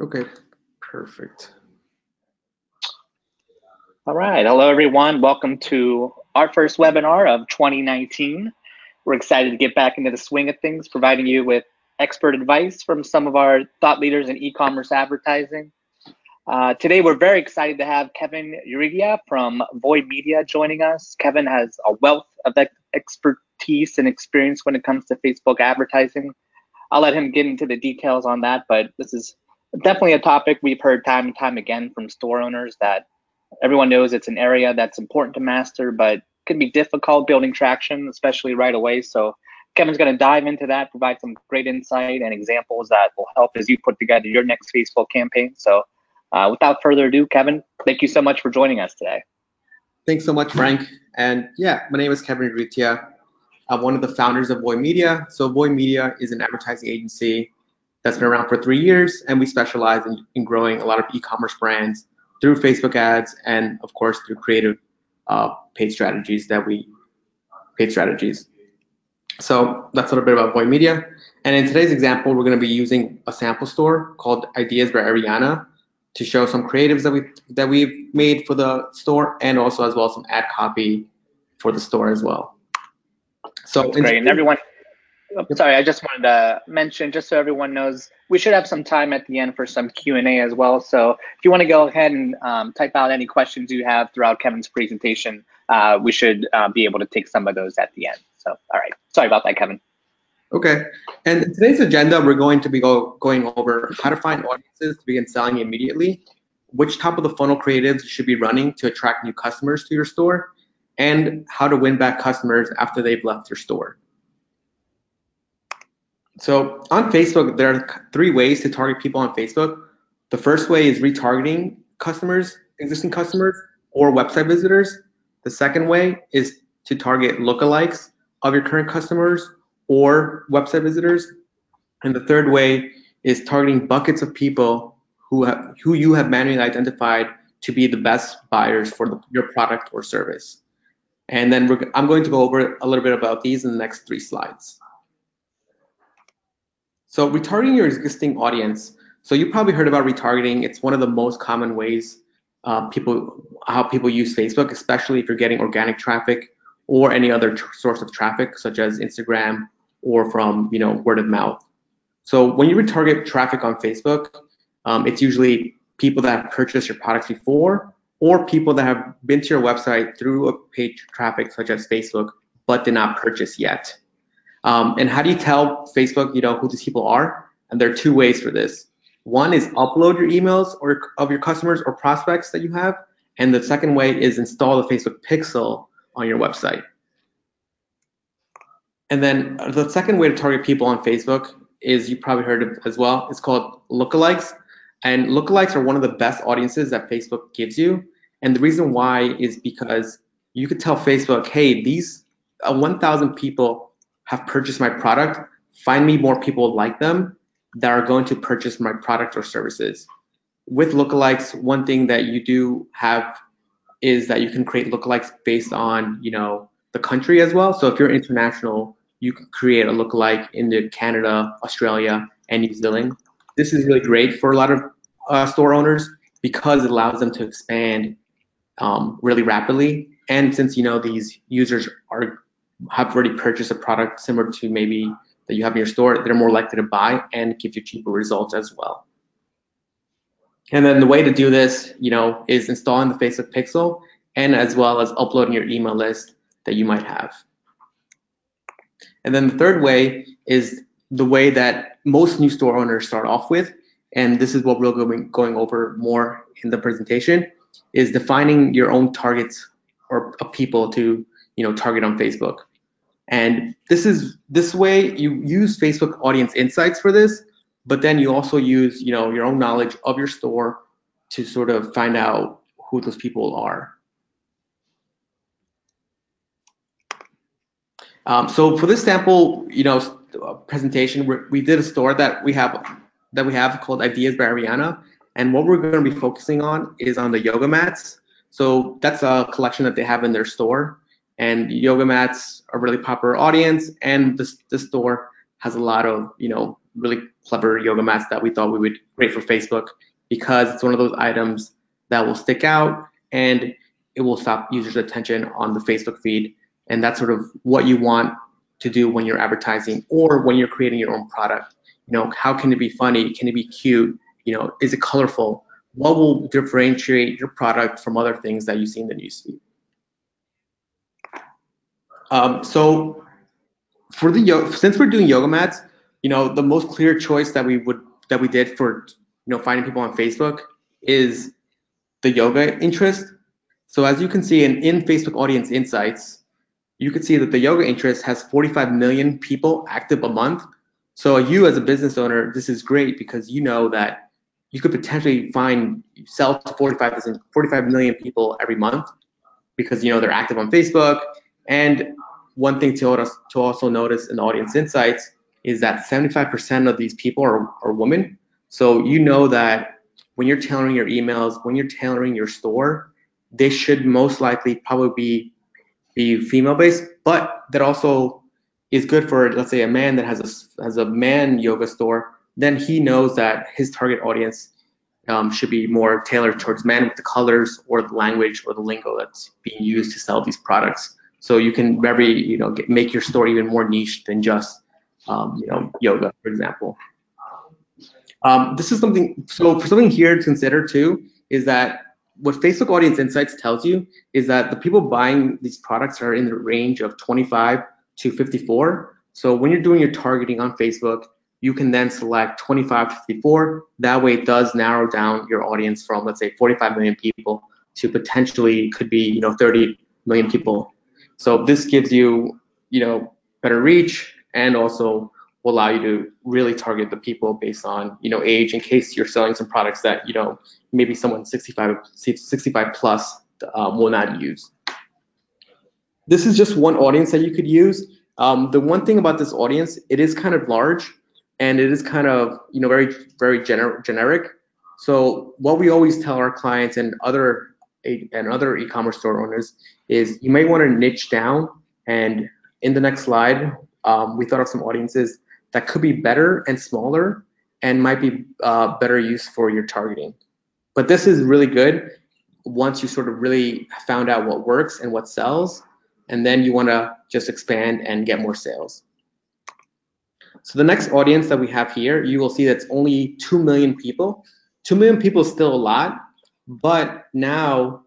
Okay, perfect. All right. Hello, everyone. Welcome to our first webinar of 2019. We're excited to get back into the swing of things, providing you with expert advice from some of our thought leaders in e-commerce advertising. Today, we're very excited to have Kevin Uridia from Void Media joining us. Kevin has a wealth of expertise and experience when it comes to Facebook advertising. I'll let him get into the details on that, but this is definitely a topic we've heard time and time again from store owners that everyone knows it's an area that's important to master, but can be difficult building traction, especially right away. So Kevin's going to dive into that, provide some great insight and examples that will help as you put together your next Facebook campaign. So without further ado, Kevin, thank you so much for joining us today. Thanks so much, Frank. And yeah, my name is Kevin Uridia. I'm one of the founders of Void Media. So Void Media is an advertising agency that's been around for 3 years, and we specialize in growing a lot of e-commerce brands through Facebook ads and, of course, through creative paid strategies. So that's a little bit about Void Media. And in today's example, we're going to be using a sample store called Ideas by Ariana to show some creatives that we've made for the store, and also as well some ad copy for the store as well. So that's great. And everyone, sorry, I just wanted to mention, just so everyone knows, we should have some time at the end for some Q&A as well. So if you want to go ahead and type out any questions you have throughout Kevin's presentation, we should be able to take some of those at the end. So, all right. Sorry about that, Kevin. Okay. And in today's agenda, we're going to be going over how to find audiences to begin selling immediately, which top of the funnel creatives you should be running to attract new customers to your store, and how to win back customers after they've left your store. So on Facebook, there are 3 ways to target people on Facebook. The first way is retargeting customers, existing customers, or website visitors. The second way is to target lookalikes of your current customers or website visitors. And the third way is targeting buckets of people who you have manually identified to be the best buyers for your product or service. And then I'm going to go over a little bit about these in the next 3 slides. So retargeting your existing audience. So you probably heard about retargeting. It's one of the most common ways how people use Facebook, especially if you're getting organic traffic or any other source of traffic, such as Instagram or from word of mouth. So when you retarget traffic on Facebook, it's usually people that have purchased your products before, or people that have been to your website through a paid traffic such as Facebook, but did not purchase yet. And how do you tell Facebook, who these people are? And there are 2 ways for this. One is upload your emails of your customers or prospects that you have, and the second way is install the Facebook pixel on your website. And then the second way to target people on Facebook is, you probably heard of as well, it's called lookalikes. And lookalikes are one of the best audiences that Facebook gives you. And the reason why is because you could tell Facebook, hey, these 1,000 people have purchased my product. Find me more people like them that are going to purchase my product or services. With lookalikes, one thing that you do have is that you can create lookalikes based on the country as well. So if you're international, you can create a lookalike in Canada, Australia, and New Zealand. This is really great for a lot of store owners because it allows them to expand really rapidly. And since these users have already purchased a product similar to maybe that you have in your store, they're more likely to buy and give you cheaper results as well. And then the way to do this, is installing the Facebook pixel, and as well as uploading your email list that you might have. And then the third way is the way that most new store owners start off with, and this is what we'll be going over more in the presentation, is defining your own targets or people to target on Facebook. And this way you use Facebook audience insights for this, but then you also use your own knowledge of your store to sort of find out who those people are. So for this sample presentation, we did a store that we have called Ideas by Ariana, and what we're going to be focusing on is on the yoga mats. So that's a collection that they have in their store. And yoga mats are a really popular audience, and the store has a lot of really clever yoga mats that we thought we would great for Facebook because it's one of those items that will stick out and it will stop users' attention on the Facebook feed. And that's sort of what you want to do when you're advertising or when you're creating your own product. How can it be funny? Can it be cute? Is it colorful? What will differentiate your product from other things that you see in the newsfeed? So since we're doing yoga mats, the most clear choice that we did for finding people on Facebook is the yoga interest. So as you can see in Facebook Audience Insights, you can see that the yoga interest has 45 million people active a month. So you as a business owner, this is great because you know that you could potentially sell to 45 million people every month because they're active on Facebook. And one thing to also notice in Audience Insights is that 75% of these people are women. So you know that when you're tailoring your emails, when you're tailoring your store, they should most likely probably be female-based, but that also is good for, let's say, a man that has a man yoga store. Then he knows that his target audience should be more tailored towards men with the colors or the language or the lingo that's being used to sell these products. So you can make your store even more niche than just yoga, for example. This is something. So for something here to consider too is that what Facebook Audience Insights tells you is that the people buying these products are in the range of 25 to 54. So when you're doing your targeting on Facebook, you can then select 25 to 54. That way it does narrow down your audience from, let's say, 45 million people to potentially could be 30 million people. So this gives you better reach and also will allow you to really target the people based on age in case you're selling some products that maybe someone 65 plus will not use. This is just one audience that you could use. The one thing about this audience, it is kind of large and it is kind of very generic. So what we always tell our clients and other e-commerce store owners is you may want to niche down. And in the next slide, we thought of some audiences that could be better and smaller and might be better use for your targeting. But this is really good once you sort of really found out what works and what sells, and then you want to just expand and get more sales. So the next audience that we have here, you will see that's only 2 million people. 2 million people is still a lot, but now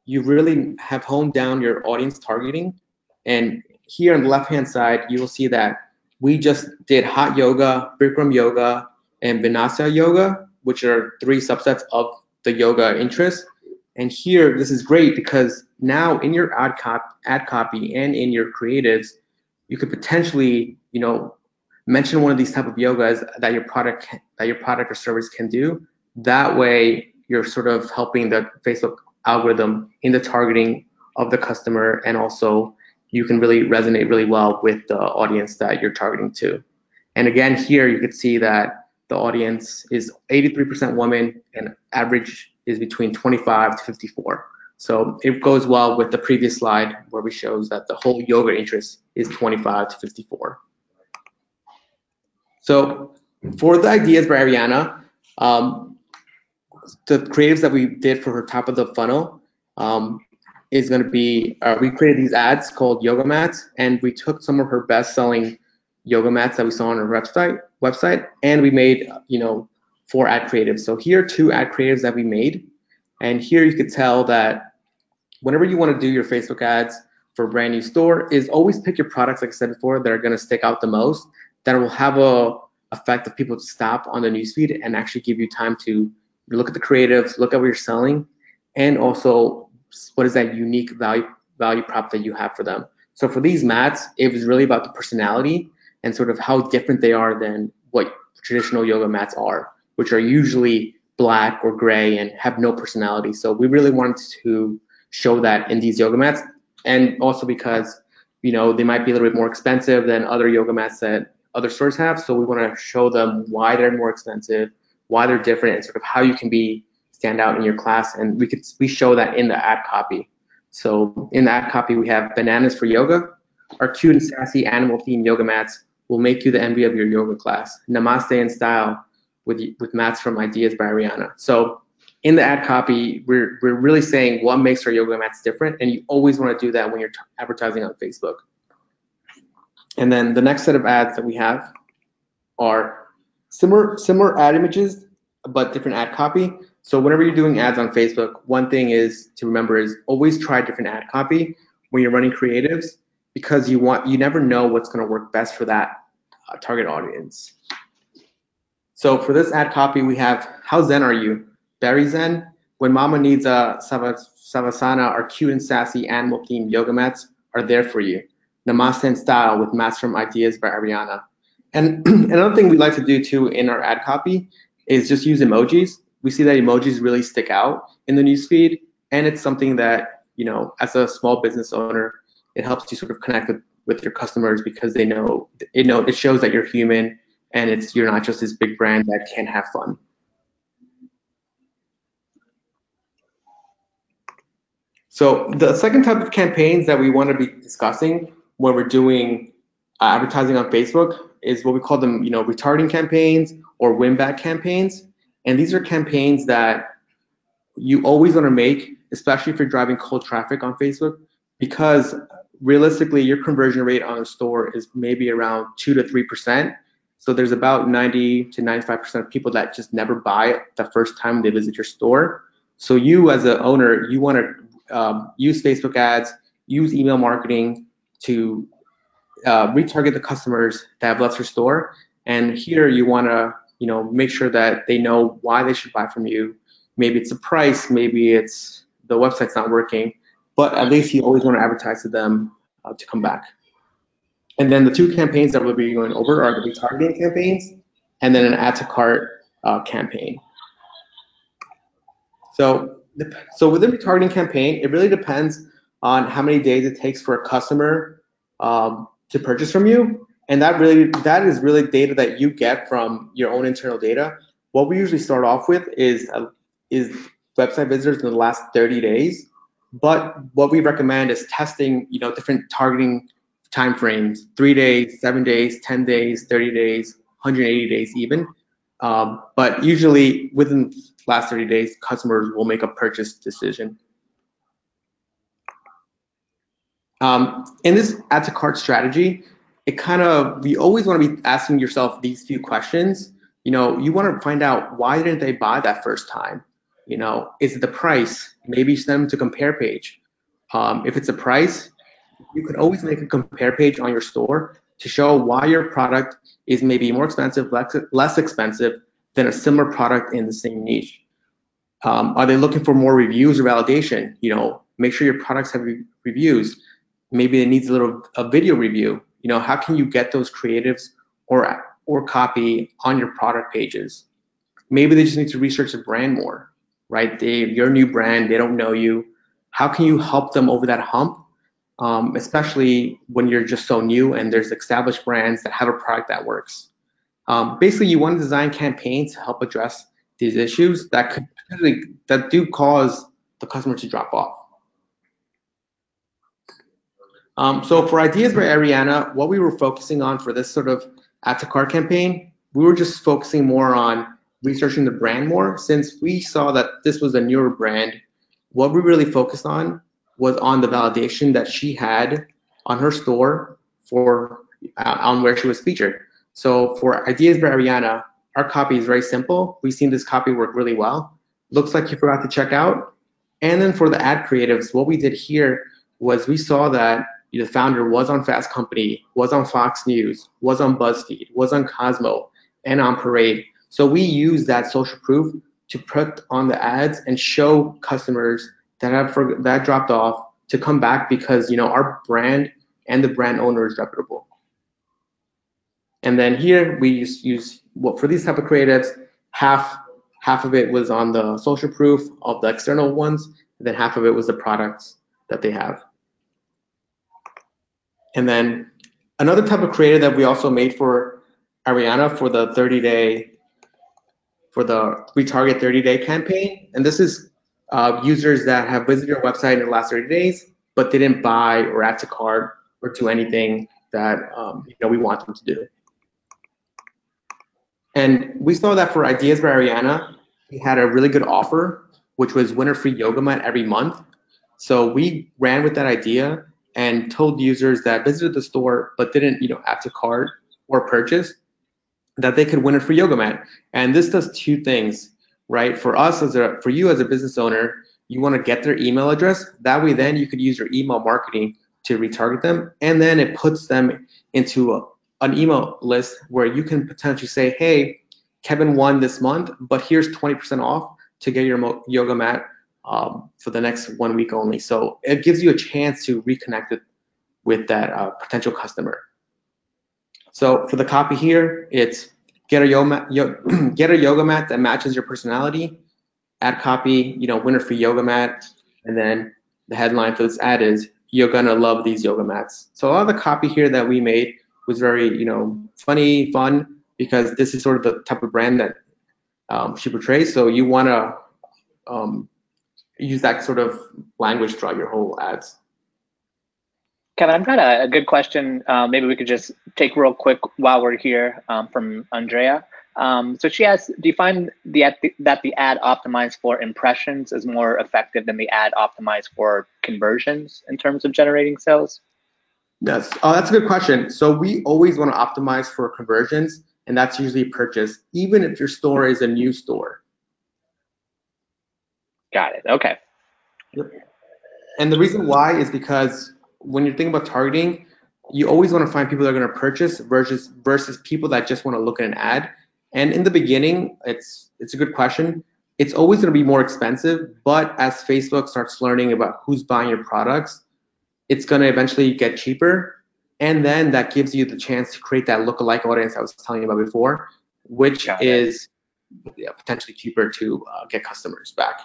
you really have honed down your audience targeting. And here on the left-hand side, you will see that we just did hot yoga, Bikram yoga, and Vinyasa yoga, which are 3 subsets of the yoga interest. And here, this is great because now in your ad copy and in your creatives, you could potentially, mention one of these type of yogas that your product or service can do. That way, you're sort of helping the Facebook algorithm in the targeting of the customer, and also you can really resonate really well with the audience that you're targeting to. And again, here you could see that the audience is 83% women and average is between 25 to 54. So it goes well with the previous slide where we shows that the whole yoga interest is 25 to 54. So for the ideas by Ariana, the creatives that we did for her top of the funnel is going to be, we created these ads called yoga mats, and we took some of her best-selling yoga mats that we saw on her website, and we made 4 ad creatives. So here are 2 ad creatives that we made, and here you could tell that whenever you want to do your Facebook ads for a brand new store, is always pick your products, like I said before, that are going to stick out the most, that will have a effect of people to stop on the newsfeed and actually give you time to look at the creatives, look at what you're selling, and also what is that unique value prop that you have for them. So for these mats, it was really about the personality and sort of how different they are than what traditional yoga mats are, which are usually black or gray and have no personality. So we really wanted to show that in these yoga mats, and also because they might be a little bit more expensive than other yoga mats that other stores have. So we want to show them why they're more expensive, why they're different, and sort of how you can stand out in your class. And we show that in the ad copy. So in the ad copy, we have bananas for yoga, our cute and sassy animal themed yoga mats will make you the envy of your yoga class. Namaste in style with mats from Ideas by Ariana. So in the ad copy, we're really saying what makes our yoga mats different, and you always want to do that when you're advertising on Facebook. And then the next set of ads that we have are similar ad images, but different ad copy. So whenever you're doing ads on Facebook, one thing is to remember is always try different ad copy when you're running creatives, because you never know what's going to work best for that target audience. So for this ad copy, we have, how zen are you? Very zen. When mama needs a savasana, our cute and sassy animal themed yoga mats are there for you. Namaste in style with mats from Ideas by Ariana. And another thing we like to do too in our ad copy is just use emojis. We see that emojis really stick out in the newsfeed, and it's something that, you know, as a small business owner, it helps you sort of connect with your customers, because they know, it shows that you're human, and you're not just this big brand that can't have fun. So the second type of campaigns that we want to be discussing when we're doing advertising on Facebook is what we call them, you know, retargeting campaigns or win-back campaigns. And these are campaigns that you always want to make, especially if you're driving cold traffic on Facebook, because realistically, your conversion rate on a store is maybe around 2 to 3%. So there's about 90 to 95% of people that just never buy the first time they visit your store. So you, as an owner, you want to use Facebook ads, use email marketing to retarget the customers that have left your store. And here you want to, you know, make sure that they know why they should buy from you. Maybe it's the price, maybe it's the website's not working, but at least you always want to advertise to them to come back. And then the two campaigns that we'll be going over are the retargeting campaigns and then an add to cart campaign. So with the retargeting campaign, it really depends on how many days it takes for a customer to purchase from you, and that is really data that you get from your own internal data. What we usually start off with is website visitors in the last 30 days, but what we recommend is testing, you know, different targeting time frames: 3 days, 7 days, 10 days, 30 days, 180 days even. But usually within the last 30 days, customers will make a purchase decision. In this add to cart strategy, you always want to be asking yourself these few questions. You know, you want to find out, why didn't they buy that first time? You know, is it the price? Maybe send them to compare page. If it's a price, you can always make a compare page on your store to show why your product is maybe more expensive, less expensive than a similar product in the same niche. Are they looking for more reviews or validation? You know, make sure your products have reviews. Maybe it needs a video review. You know, how can you get those creatives or copy on your product pages? Maybe they just need to research the brand more, right? You're a new brand, they don't know you. How can you help them over that hump? Especially when you're just so new and there's established brands that have a product that works. Basically, you want to design campaigns to help address these issues that do cause the customer to drop off. So for Ideas by Ariana, what we were focusing on for this sort of add to cart campaign, we were just focusing more on researching the brand more. Since we saw that this was a newer brand, what we really focused on was on the validation that she had on her store on where she was featured. So for Ideas by Ariana, our copy is very simple. We've seen this copy work really well. Looks like you forgot to check out. And then for the ad creatives, what we did here was we saw that the founder was on Fast Company, was on Fox News, was on BuzzFeed, was on Cosmo, and on Parade. So we used that social proof to put on the ads and show customers that dropped off to come back, because, you know, our brand and the brand owner is reputable. And then here we use for these type of creatives, half of it was on the social proof of the external ones, and then half of it was the products that they have. And then another type of creative that we also made for Ariana for the retarget 30-day campaign, and this is users that have visited your website in the last 30 days but didn't buy or add to cart or do anything that we want them to do. And we saw that for Ideas by Ariana, we had a really good offer, which was winner free yoga mat every month. So we ran with that idea and told users that visited the store but didn't, add to cart or purchase, that they could win a free yoga mat. And this does two things, right? For you as a business owner, you want to get their email address. That way, then you could use your email marketing to retarget them, and then it puts them into an email list where you can potentially say, "Hey, Kevin won this month, but here's 20% off to get your yoga mat for the next 1 week only." So it gives you a chance to reconnect it with that potential customer. So for the copy here, it's get a yoga mat that matches your personality. Add copy, winner free yoga mat, and then the headline for this ad is "You're gonna love these yoga mats." So a lot of the copy here that we made was very, funny, fun, because this is sort of the type of brand that she portrays. So you want to use that sort of language throughout your whole ads. Kevin, I've got a good question. Maybe we could just take real quick while we're here from Andrea. So she asks, do you find that the ad optimized for impressions is more effective than the ad optimized for conversions in terms of generating sales? Yes, that's a good question. So we always want to optimize for conversions, and that's usually purchase, even if your store is a new store. Got it. Okay. Yep. And the reason why is because when you're thinking about targeting, you always want to find people that are going to purchase versus people that just want to look at an ad. And in the beginning, it's a good question. It's always going to be more expensive, but as Facebook starts learning about who's buying your products, it's going to eventually get cheaper. And then that gives you the chance to create that lookalike audience I was telling you about before, which is potentially cheaper to get customers back.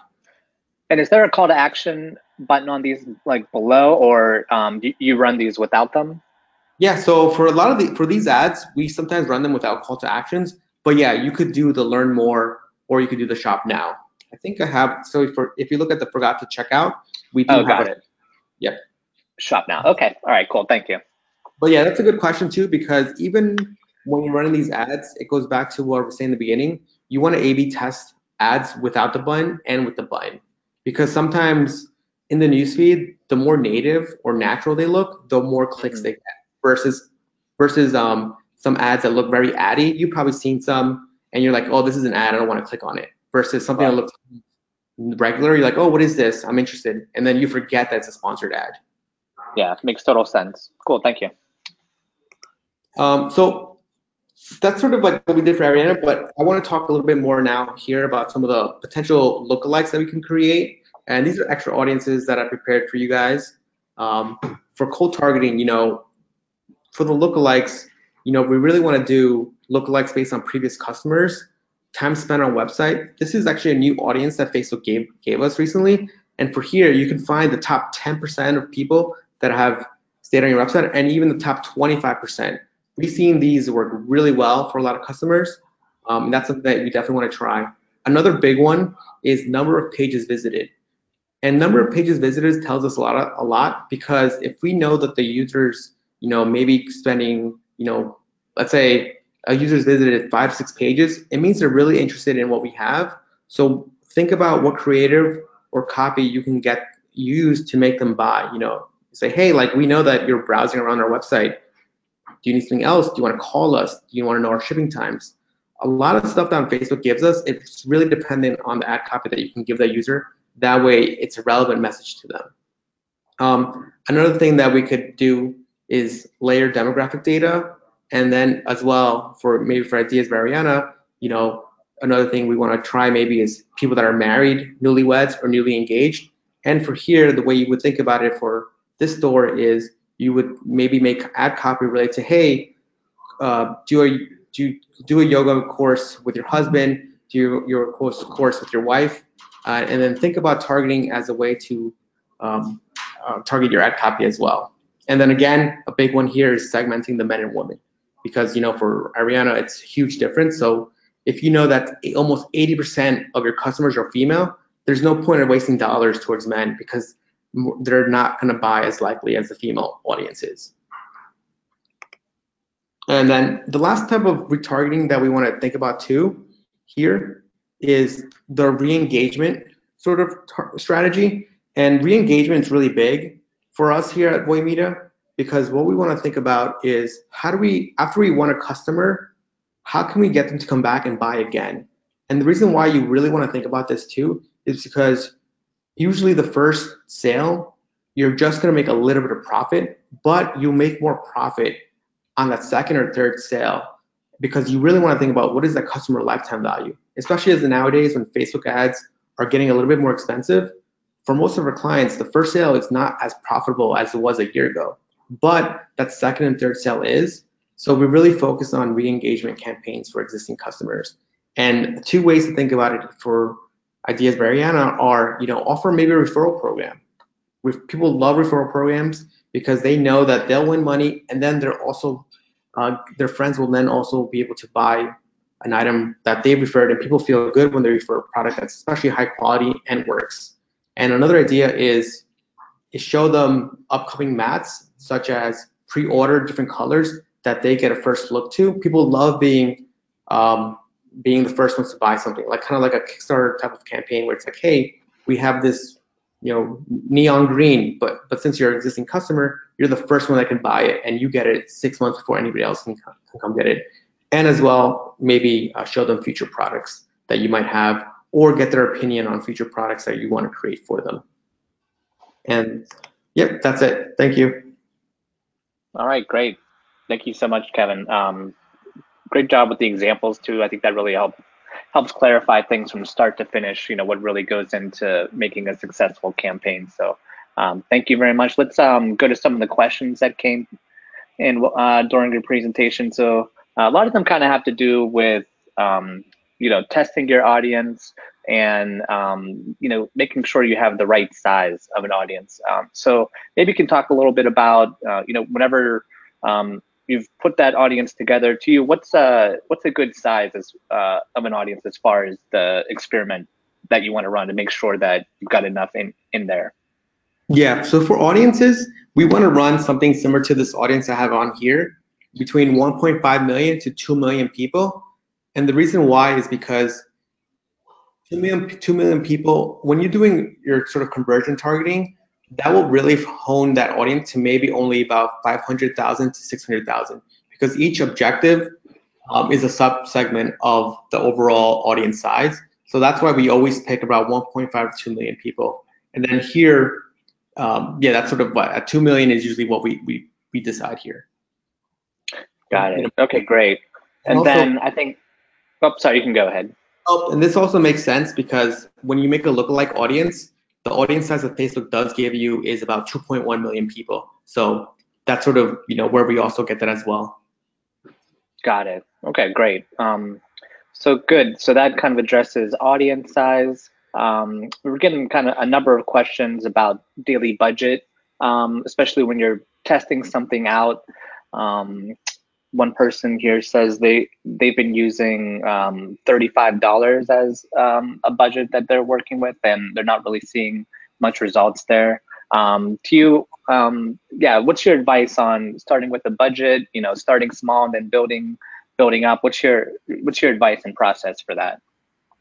And is there a call to action button on these like below, or you run these without them? Yeah, so for these ads, we sometimes run them without call to actions. But yeah, you could do the learn more, or you could do the shop now. I think I have. So if you look at the forgot to check out, we do have it. Yep. Shop now. Okay. All right. Cool. Thank you. But yeah, that's a good question too, because even when you're running these ads, it goes back to what I was saying in the beginning. You want to A/B test ads without the button and with the button, because sometimes in the newsfeed, the more native or natural they look, the more clicks they get. Versus some ads that look very addy. You've probably seen some, and you're like, oh, this is an ad, I don't want to click on it. Versus something that looks regular, you're like, oh, what is this? I'm interested, and then you forget that it's a sponsored ad. Yeah, makes total sense. Cool, thank you. So that's sort of like what we did for Ariana, but I want to talk a little bit more now here about some of the potential lookalikes that we can create. And these are extra audiences that I prepared for you guys. For cold targeting, for the lookalikes, we really want to do lookalikes based on previous customers, time spent on website. This is actually a new audience that Facebook gave us recently. And for here, you can find the top 10% of people that have stayed on your website, and even the top 25%. We've seen these work really well for a lot of customers. And that's something that we definitely want to try. Another big one is number of pages visited. And number of pages visited tells us a lot, because if we know that the users, maybe spending, let's say a user's visited 5 to 6 pages, it means they're really interested in what we have. So think about what creative or copy you can use to make them buy. Say, hey, like, we know that you're browsing around our website. Do you need something else? Do you want to call us? Do you want to know our shipping times? A lot of stuff that Facebook gives us, it's really dependent on the ad copy that you can give that user. That way, it's a relevant message to them. Another thing that we could do is layer demographic data, and then as well for Ideas by Ariana, another thing we want to try maybe is people that are married, newlyweds, or newly engaged. And for here, the way you would think about it for this store is you would maybe make ad copy related to, hey, do a yoga course with your husband, do your course with your wife, and then think about targeting as a way to target your ad copy as well. And then again, a big one here is segmenting the men and women, because for Ariana, it's a huge difference. So if you know that almost 80% of your customers are female, there's no point in wasting dollars towards men, because they're not going to buy as likely as the female audience is. And then the last type of retargeting that we want to think about too here is the re-engagement sort of strategy. And re-engagement is really big for us here at Voimeda because what we want to think about is how do we, after we want a customer, how can we get them to come back and buy again? And the reason why you really want to think about this too is because usually the first sale, you're just going to make a little bit of profit, but you make more profit on that second or third sale because you really want to think about what is that customer lifetime value, especially as nowadays when Facebook ads are getting a little bit more expensive. For most of our clients, the first sale is not as profitable as it was a year ago, but that second and third sale is. So we really focus on re-engagement campaigns for existing customers. And two ways to think about it for Ideas by Ariana are, offer maybe a referral program. People love referral programs because they know that they'll win money, and then they're also their friends will then also be able to buy an item that they referred, and people feel good when they refer a product that's especially high quality and works. And another idea is show them upcoming mats, such as pre-order different colors that they get a first look to. People love being the first ones to buy something, like kind of like a Kickstarter type of campaign where it's like, hey, we have this, neon green, but since you're an existing customer, you're the first one that can buy it, and you get it 6 months before anybody else can come get it. And as well, maybe show them future products that you might have, or get their opinion on future products that you want to create for them. And yep, that's it. Thank you. All right, great. Thank you so much, Kevin. Great job with the examples too. I think that really helps clarify things from start to finish, what really goes into making a successful campaign. So thank you very much. Let's go to some of the questions that came in during your presentation. So a lot of them kind of have to do with, testing your audience and, making sure you have the right size of an audience. So maybe you can talk a little bit about, whenever you've put that audience together, to you, what's a good size of an audience as far as the experiment that you want to run to make sure that you've got enough in there? Yeah, so for audiences, we want to run something similar to this audience I have on here, between 1.5 million to 2 million people. And the reason why is because 2 million people, when you're doing your sort of conversion targeting, that will really hone that audience to maybe only about 500,000 to 600,000, because each objective is a sub-segment of the overall audience size. So that's why we always pick about 1.5 to 2 million people. And then here, that's sort of what at 2 million is usually what we decide here. Got it. Okay, great. And also, then I think, sorry, you can go ahead. Oh, and this also makes sense because when you make a lookalike audience, the audience size that Facebook does give you is about 2.1 million people. So that's sort of, where we also get that as well. Got it. Okay, great. So good. So that kind of addresses audience size. We're getting kind of a number of questions about daily budget, especially when you're testing something out. One person here says they've been using $35 as a budget that they're working with, and they're not really seeing much results there. To you, what's your advice on starting with a budget? Starting small and then building up. What's your advice and process for that?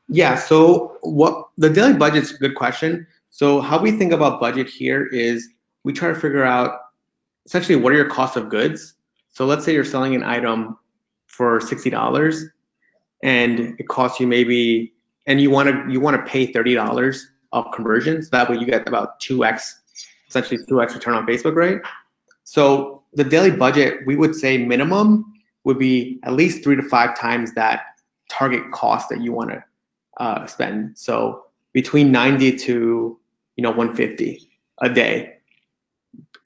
Yeah. So what the daily budget's a good question. So how we think about budget here is we try to figure out essentially what are your cost of goods. So let's say you're selling an item for $60 and it costs you maybe, and you want to pay $30 of conversions. That way you get about 2x, essentially 2x return on Facebook, right? So the daily budget, we would say minimum would be at least 3 to 5 times that target cost that you want to spend. So between 90 to 150 a day.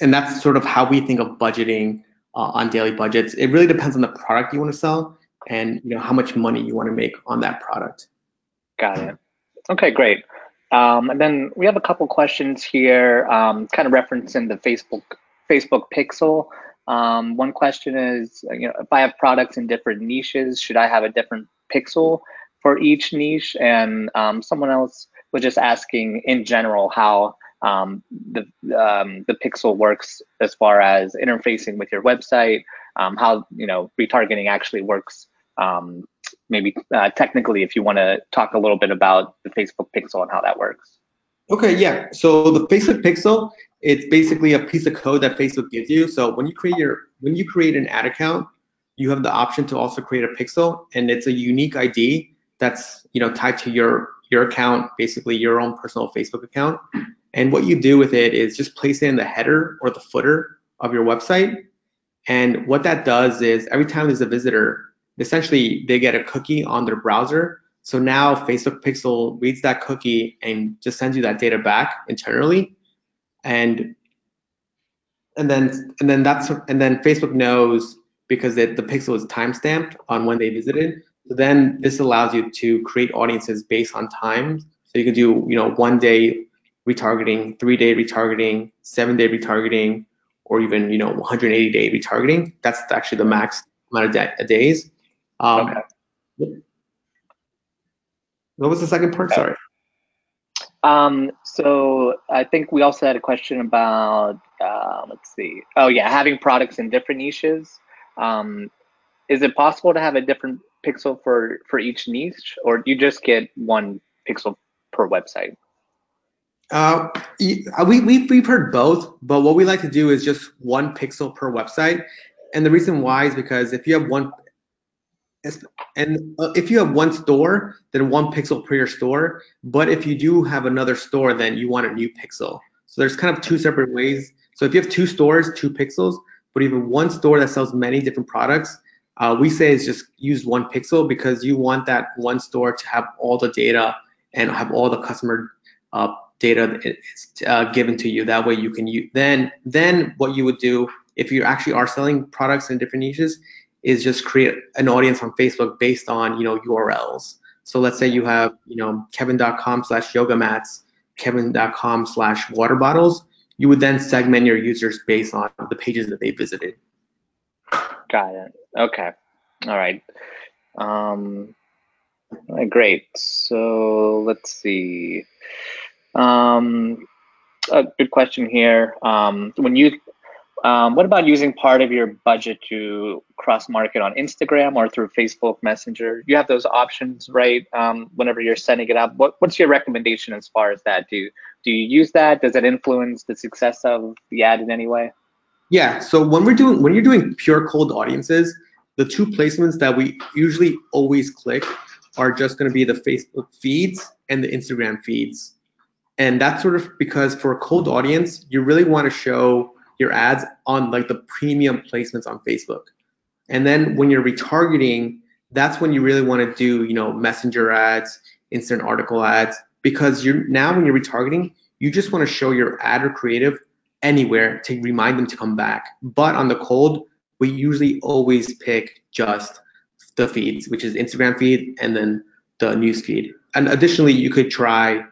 And that's sort of how we think of budgeting on daily budgets. It really depends on the product you want to sell and how much money you want to make on that product. Got it. Okay, great. And then we have a couple questions here, kind of referencing the Facebook pixel. One question is, if I have products in different niches, should I have a different pixel for each niche? And someone else was just asking in general how the pixel works as far as interfacing with your website, how retargeting actually works. Maybe technically, if you want to talk a little bit about the Facebook Pixel and how that works. Okay, yeah. So the Facebook Pixel, it's basically a piece of code that Facebook gives you. So when you create an ad account, you have the option to also create a pixel, and it's a unique ID that's tied to your account, basically your own personal Facebook account. And what you do with it is just place it in the header or the footer of your website. And what that does is every time there's a visitor, essentially they get a cookie on their browser. So now Facebook Pixel reads that cookie and just sends you that data back internally. And then Facebook knows because the pixel is timestamped on when they visited. So then this allows you to create audiences based on time. So you can do 1 day retargeting, 3 day retargeting, 7 day retargeting, or even 180-day retargeting. That's actually the max amount of days. Okay. What was the second part? Sorry. So I think we also had a question about, let's see. Oh yeah, having products in different niches. Is it possible to have a different pixel for each niche, or do you just get one pixel per website? We've heard both, but what we like to do is just one pixel per website. And the reason why is because if you have one store, then one pixel per your store. But if you do have another store, then you want a new pixel. So there's kind of two separate ways. So if you have two stores, 2 pixels, but even one store that sells many different products, we say is just use one pixel because you want that one store to have all the data and have all the customer data given to you. That way you can use, then what you would do if you actually are selling products in different niches is just create an audience on Facebook based on URLs. So let's say you have kevin.com/yoga mats, kevin.com/water bottles. You would then segment your users based on the pages that they visited. Got it. Okay. All right. All right, great. So let's see. A good question here. What about using part of your budget to cross-market on Instagram or through Facebook Messenger? You have those options, right? Whenever you're setting it up, what's your recommendation as far as that? Do you use that? Does it influence the success of the ad in any way? Yeah. So when you're doing pure cold audiences, the two placements that we usually always click are just going to be the Facebook feeds and the Instagram feeds. And that's sort of because for a cold audience, you really want to show your ads on like the premium placements on Facebook. And then when you're retargeting, that's when you really want to do, messenger ads, instant article ads, because when you're retargeting, you just want to show your ad or creative anywhere to remind them to come back. But on the cold, we usually always pick just the feeds, which is Instagram feed and then the news feed. And additionally, you could try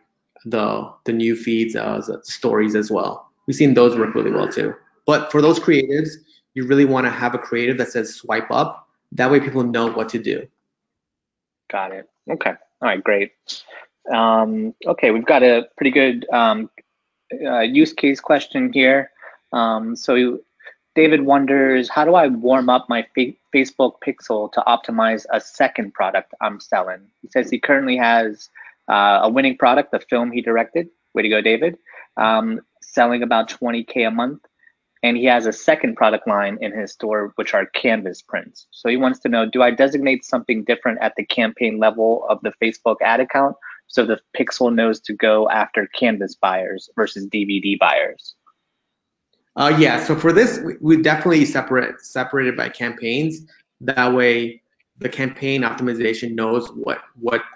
the new feeds, stories as well. We've seen those work really well too. But for those creatives, you really want to have a creative that says swipe up. That way people know what to do. Got it. Okay. All right, great. Okay, we've got a pretty good use case question here. So David wonders, how do I warm up my Facebook Pixel to optimize a second product I'm selling? He says he currently has a winning product, the film he directed. Way to go, David. Selling about 20K a month. And he has a second product line in his store, which are canvas prints. So he wants to know, do I designate something different at the campaign level of the Facebook ad account so the pixel knows to go after canvas buyers versus DVD buyers? Yeah, so for this, we definitely separated by campaigns. That way, the campaign optimization knows what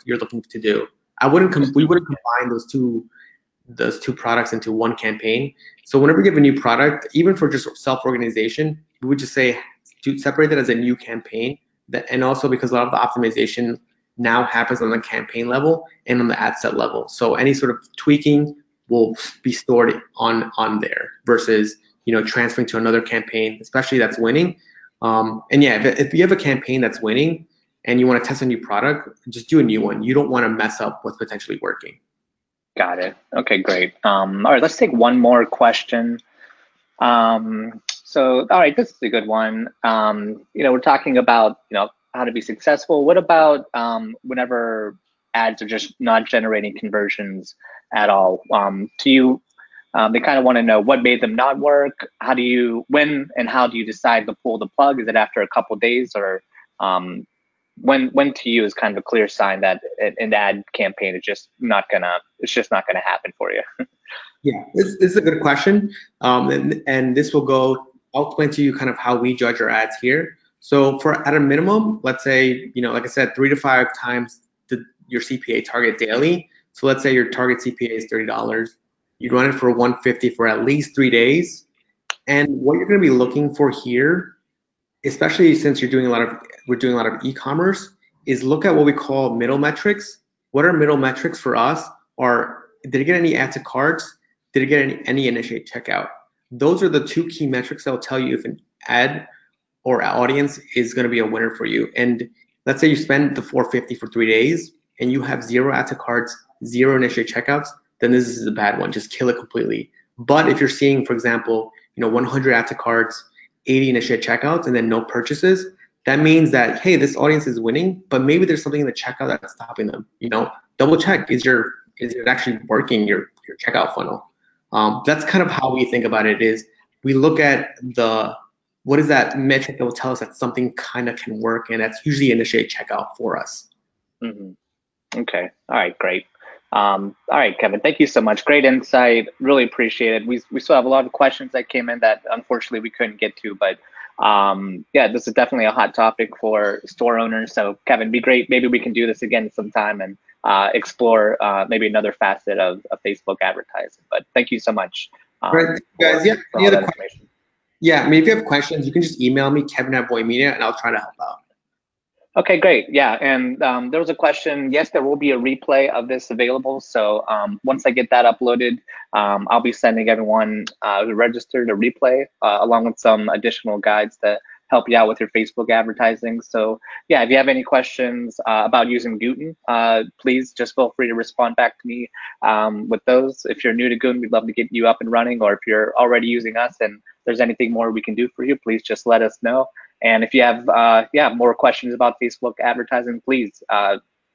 you're looking to do. We wouldn't combine those two products into one campaign. So whenever you have a new product, even for just self-organization, we would just say to separate it as a new campaign. And also because a lot of the optimization now happens on the campaign level and on the ad set level. So any sort of tweaking will be stored on there versus transferring to another campaign, especially that's winning. And yeah, if you have a campaign that's winning and you want to test a new product, just do a new one. You don't want to mess up what's potentially working. Got it. Okay, great. All right, let's take one more question. So So, all right, this is a good one. We're talking about, how to be successful. What about whenever ads are just not generating conversions at all? To you, they kind of want to know what made them not work. When and how do you decide to pull the plug? Is it after a couple days, or when to you is kind of a clear sign that an ad campaign is just not gonna happen for you? Yeah, this is a good question. And this will go, I'll explain to you kind of how we judge our ads here. So at a minimum, let's say, like I said, 3 to 5 times your CPA target daily. So let's say your target CPA is $30. You'd run it for 150 for at least 3 days. And what you're going to be looking for here, especially since we're doing a lot of e-commerce, is look at what we call middle metrics. What are middle metrics for us? Did it get any add to carts? Did it get any initiate checkout? Those are the 2 key metrics that will tell you if an ad or audience is going to be a winner for you. And let's say you spend the 450 for 3 days and you have 0 add to carts, 0 initiate checkouts, then this is a bad one. Just kill it completely. But if you're seeing, for example, 100 add to carts, 80 initiate checkouts, and then no purchases, that means that, hey, this audience is winning, but maybe there's something in the checkout that's stopping them. Double check, is it actually working, your checkout funnel? That's kind of how we think about it. Is we look at what is that metric that will tell us that something kind of can work, and that's usually initiate checkout for us. Mm-hmm. Okay. All right. Great. All right, Kevin. Thank you so much. Great insight. Really appreciate it. We still have a lot of questions that came in that unfortunately we couldn't get to, but yeah, this is definitely a hot topic for store owners. So, Kevin, be great. Maybe we can do this again sometime and explore maybe another facet of Facebook advertising. But thank you so much. Right, guys. Yeah. For all that information. Yeah. I mean, if you have questions, you can just email me, Kevin@VoidMedia, and I'll try to help out. Okay, great. Yeah, and there was a question. Yes, there will be a replay of this available. So once I get that uploaded, I'll be sending everyone who registered a replay along with some additional guides to help you out with your Facebook advertising. So yeah, if you have any questions about using Gooten, please just feel free to respond back to me with those. If you're new to Gooten, we'd love to get you up and running, or if you're already using us and there's anything more we can do for you, please just let us know. And if you have more questions about Facebook advertising, please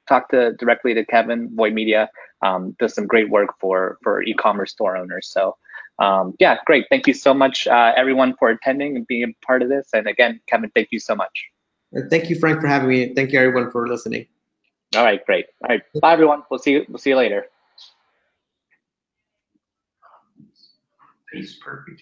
talk directly to Kevin. Void Media does some great work for e-commerce store owners. So yeah, great. Thank you so much, everyone, for attending and being a part of this. And again, Kevin, thank you so much. Thank you, Frank, for having me. Thank you, everyone, for listening. All right, great. All right, bye, everyone. We'll see you later. It's perfect.